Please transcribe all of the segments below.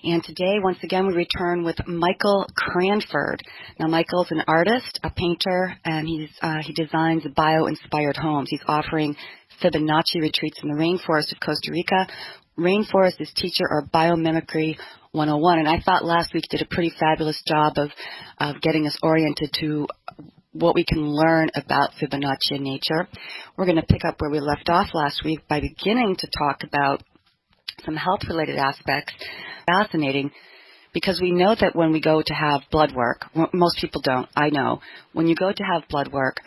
And today, once again, we return with Michael Cranford. Now, Michael's an artist, a painter, and he designs bio-inspired homes. He's offering Fibonacci retreats in the Rainforest of Costa Rica. Rainforest is teacher or biomimicry 101, and I thought last week did a pretty fabulous job of getting us oriented to what we can learn about Fibonacci in nature. We're going to pick up where we left off last week by beginning to talk about some health-related aspects. Fascinating, because we know that when we go to have blood work, most people don't, I know, when you go to have blood work,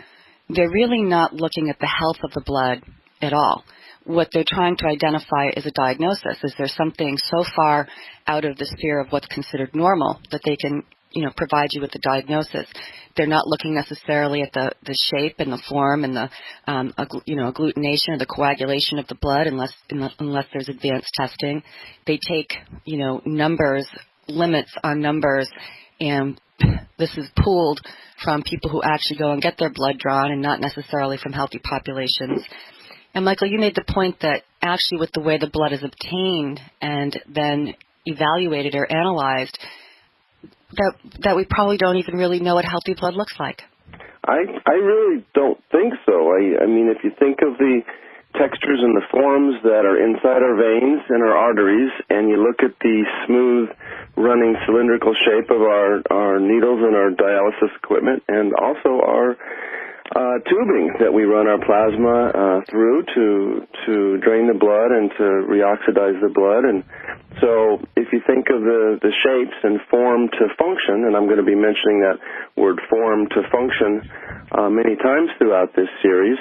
they're really not looking at the health of the blood at all. What they're trying to identify is a diagnosis. Is there something so far out of the sphere of what's considered normal that they can, provide you with a diagnosis? They're not looking necessarily at the shape and the form and the, agglutination or the coagulation of the blood unless there's advanced testing. They take, numbers, limits on numbers, and this is pooled from people who actually go and get their blood drawn and not necessarily from healthy populations. And Michael, you made the point that actually with the way the blood is obtained and then evaluated or analyzed, that we probably don't even really know what healthy blood looks like. I really don't think so. I mean, if you think of the textures and the forms that are inside our veins and our arteries, and you look at the smooth running cylindrical shape of our needles and our dialysis equipment, and also our tubing that we run our plasma through to drain the blood and to reoxidize the blood. And so if you think of the shapes and form to function, and I'm going to be mentioning that word form to function many times throughout this series,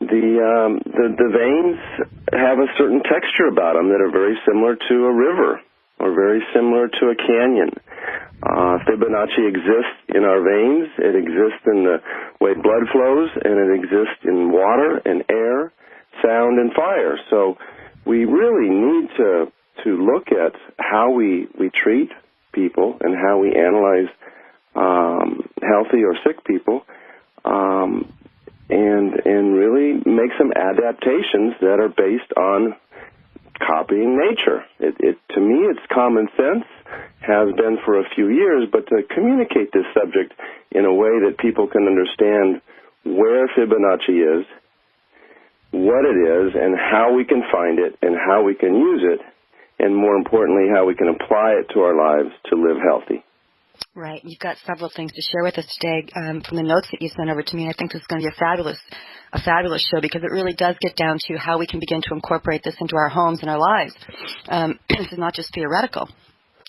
the veins have a certain texture about them that are very similar to a river or very similar to a canyon. Fibonacci exists in our veins, it exists in the way blood flows, and it exists in water and air, sound and fire. So we really need to look at how we treat people and how we analyze healthy or sick people, and really make some adaptations that are based on copying nature. To me, it's common sense, has been for a few years, but to communicate this subject in a way that people can understand where Fibonacci is, what it is, and how we can find it, and how we can use it, and more importantly, how we can apply it to our lives to live healthy. Right. You've got several things to share with us today from the notes that you sent over to me. I think this is going to be a fabulous show because it really does get down to how we can begin to incorporate this into our homes and our lives. This is not just theoretical.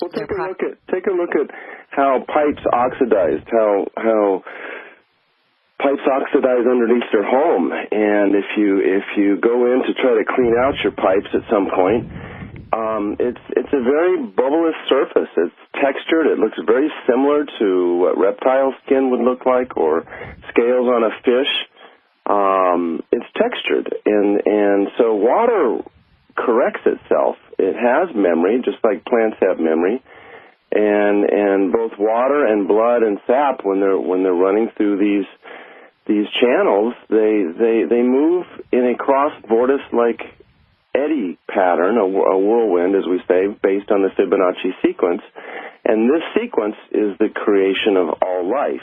Well, take a look at how pipes oxidized, how pipes oxidize underneath your home, and if you go in to try to clean out your pipes at some point, it's a very bubbleless surface. It's textured. It looks very similar to what reptile skin would look like or scales on a fish. It's textured, and so water corrects itself. It has memory, just like plants have memory, and both water and blood and sap, when they're running through these channels, they move in a cross vortice-like eddy pattern, a whirlwind, as we say, based on the Fibonacci sequence. And this sequence is the creation of all life.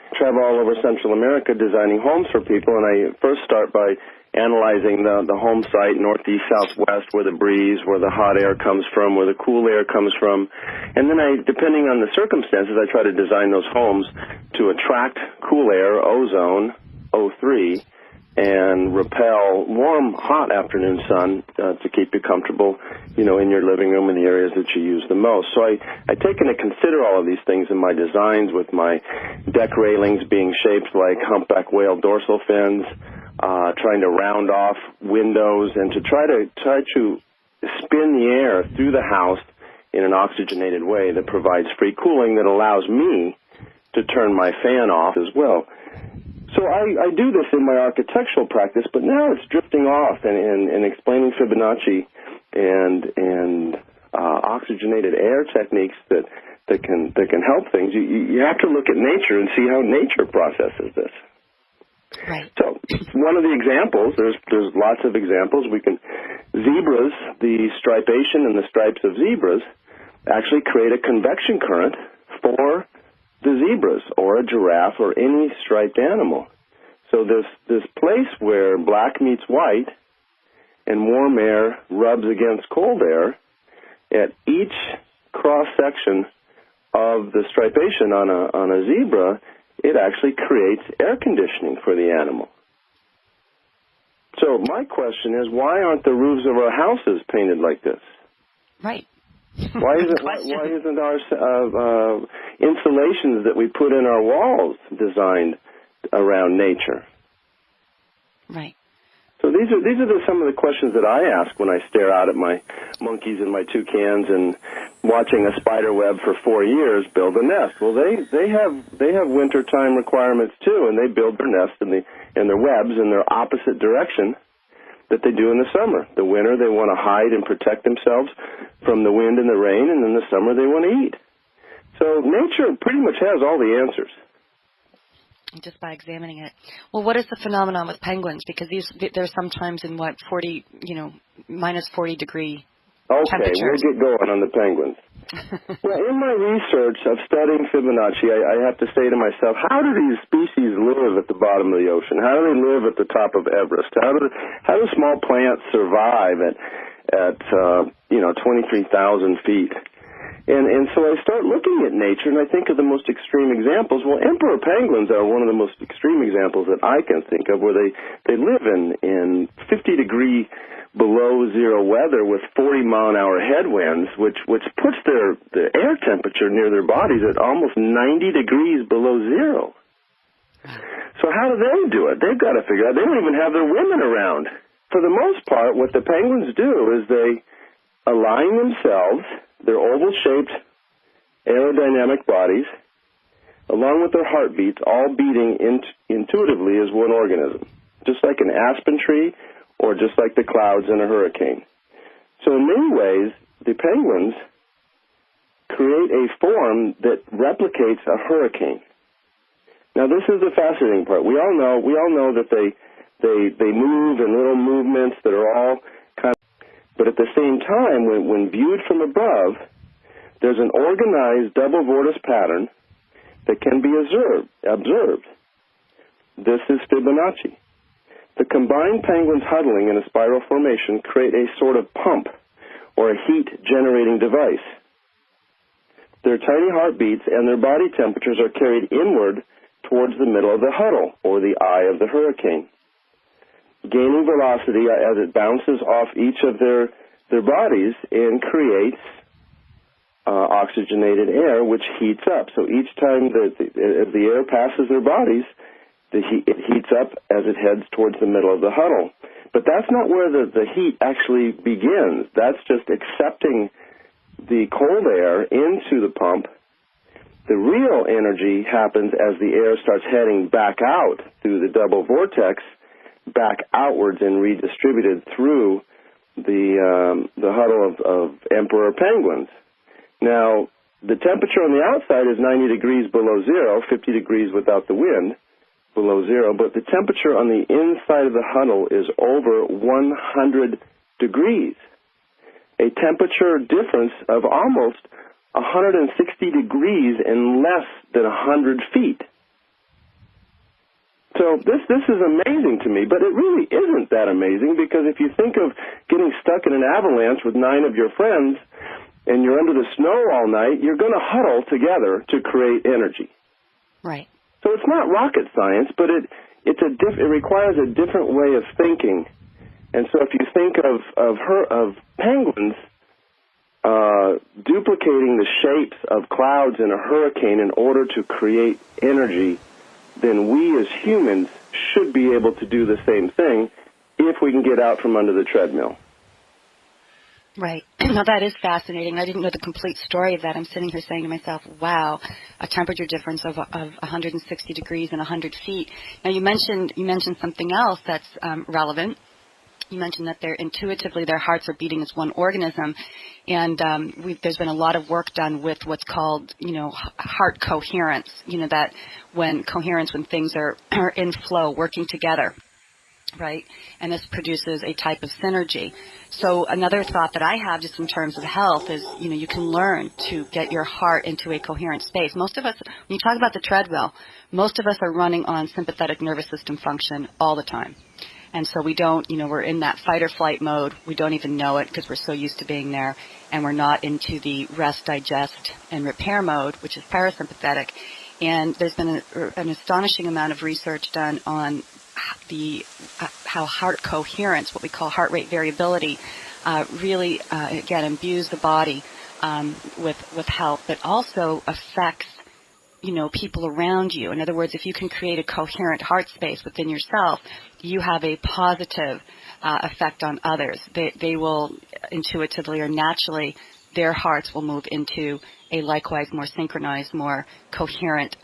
I travel all over Central America designing homes for people, and I first start by analyzing the home site, northeast, southwest, where the breeze, where the hot air comes from, where the cool air comes from. And then depending on the circumstances, I try to design those homes to attract cool air, ozone, O3, and repel warm, hot afternoon sun to keep you comfortable, in your living room in the areas that you use the most. So I take into consider all of these things in my designs, with my deck railings being shaped like humpback whale dorsal fins, trying to round off windows and to try to spin the air through the house in an oxygenated way that provides free cooling that allows me to turn my fan off as well. So I do this in my architectural practice, but now it's drifting off and explaining Fibonacci and oxygenated air techniques that can help things. You have to look at nature and see how nature processes this. Right. So one of the examples, there's lots of examples. Zebras, the stripation and the stripes of zebras actually create a convection current for the zebras or a giraffe or any striped animal. So this place where black meets white and warm air rubs against cold air, at each cross-section of the stripation on a zebra, it actually creates air conditioning for the animal. So my question is, why aren't the roofs of our houses painted like this? Right. Why isn't our insulations that we put in our walls designed around nature? Right. So these are some of the questions that I ask when I stare out at my monkeys and my toucans and watching a spider web for 4 years build a nest. Well, they have wintertime requirements too, and they build their nests and their webs in their opposite direction that they do in the summer. The winter, they want to hide and protect themselves from the wind and the rain, and in the summer, they want to eat. So nature pretty much has all the answers. Just by examining it. Well, what is the phenomenon with penguins? Because they're sometimes in -40 degree temperatures. Okay, we'll get going on the penguins. Well, in my research of studying Fibonacci, I have to say to myself, how do these species live at the bottom of the ocean? How do they live at the top of Everest? How do small plants survive at 23,000 feet? And so I start looking at nature, and I think of the most extreme examples. Well, emperor penguins are one of the most extreme examples that I can think of, where they live in 50-degree below zero weather with 40-mile-an-hour headwinds, which puts the air temperature near their bodies at almost 90 degrees below zero. So how do they do it? They've got to figure out. They don't even have their women around. For the most part, what the penguins do is they align themselves, their oval-shaped aerodynamic bodies, along with their heartbeats, all beating intuitively as one organism, just like an aspen tree or just like the clouds in a hurricane. So in many ways, the penguins create a form that replicates a hurricane. Now, this is the fascinating part. We all know that they move in little movements that are all kind of, but at the same time, when viewed from above, there's an organized double vortice pattern that can be observed. This is Fibonacci. The combined penguins huddling in a spiral formation create a sort of pump or a heat-generating device. Their tiny heartbeats and their body temperatures are carried inward towards the middle of the huddle, or the eye of the hurricane, gaining velocity as it bounces off each of their bodies and creates oxygenated air, which heats up. So each time as the air passes their bodies, it heats up as it heads towards the middle of the huddle. But that's not where the heat actually begins. That's just accepting the cold air into the pump. The real energy happens as the air starts heading back out through the double vortex, back outwards and redistributed through the huddle of emperor penguins. Now, the temperature on the outside is 90 degrees below zero, 50 degrees without the wind, below zero, but the temperature on the inside of the huddle is over 100 degrees, a temperature difference of almost 160 degrees in less than 100 feet. So this is amazing to me, but it really isn't that amazing, because if you think of getting stuck in an avalanche with 9 of your friends and you're under the snow all night, you're going to huddle together to create energy. Right. So it's not rocket science, but it requires a different way of thinking. And so if you think of penguins duplicating the shapes of clouds in a hurricane in order to create energy, then we as humans should be able to do the same thing if we can get out from under the treadmill. Right. Now, that is fascinating. I didn't know the complete story of that. I'm sitting here saying to myself, wow, a temperature difference of 160 degrees and 100 feet. Now, you mentioned something else that's relevant. You mentioned that intuitively their hearts are beating as one organism, and there's been a lot of work done with what's called, heart coherence. That when things are in flow, working together. right? And this produces a type of synergy. So another thought that I have just in terms of health is, you can learn to get your heart into a coherent space. Most of us, when you talk about the treadmill, most of us are running on sympathetic nervous system function all the time. And so we don't, we're in that fight or flight mode. We don't even know it because we're so used to being there. And we're not into the rest, digest, and repair mode, which is parasympathetic. And there's been an astonishing amount of research done on how heart coherence, what we call heart rate variability, really, again, imbues the body with health, but also affects people around you. In other words, if you can create a coherent heart space within yourself, you have a positive effect on others. They will intuitively or naturally, their hearts will move into a likewise more synchronized, more coherent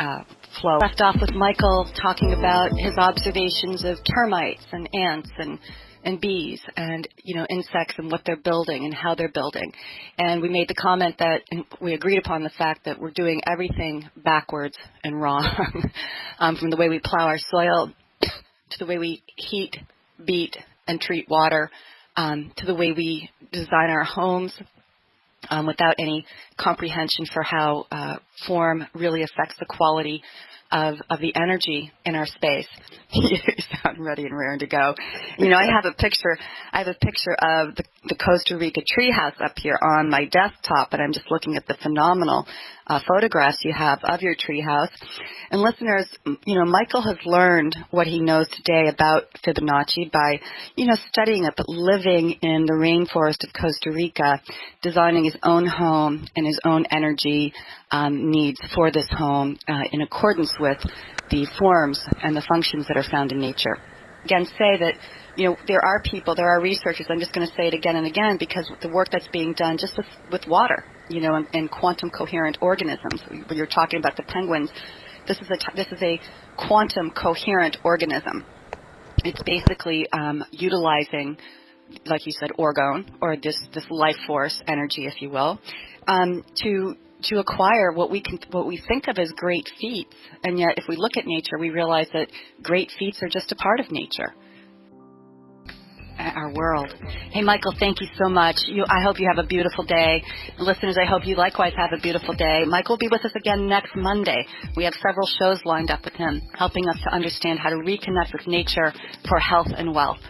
flow. Left off with Michael talking about his observations of termites and ants and bees and, insects and what they're building and how they're building. And we made the comment that we agreed upon the fact that we're doing everything backwards and wrong, from the way we plow our soil to the way we heat, beat, and treat water, to the way we design our homes, without any comprehension for how form really affects the quality of the energy in our space. You sound ready and raring to go. I have a picture of the Costa Rica treehouse up here on my desktop, and I'm just looking at the phenomenal photographs you have of your treehouse. And listeners, Michael has learned what he knows today about Fibonacci by, studying it, but living in the rainforest of Costa Rica, designing his own home and his own energy needs for this home in accordance with the forms and the functions that are found in nature. Again, say that, there are researchers, I'm just going to say it again and again, because the work that's being done just with water, and quantum coherent organisms. When you're talking about the penguins, this is a quantum coherent organism. It's basically utilizing, like you said, orgone, or this life force energy, if you will, to acquire what we think of as great feats. And yet, if we look at nature, we realize that great feats are just a part of nature, our world. Hey, Michael, thank you so much. I hope you have a beautiful day. Listeners, I hope you likewise have a beautiful day. Michael will be with us again next Monday. We have several shows lined up with him, helping us to understand how to reconnect with nature for health and wealth.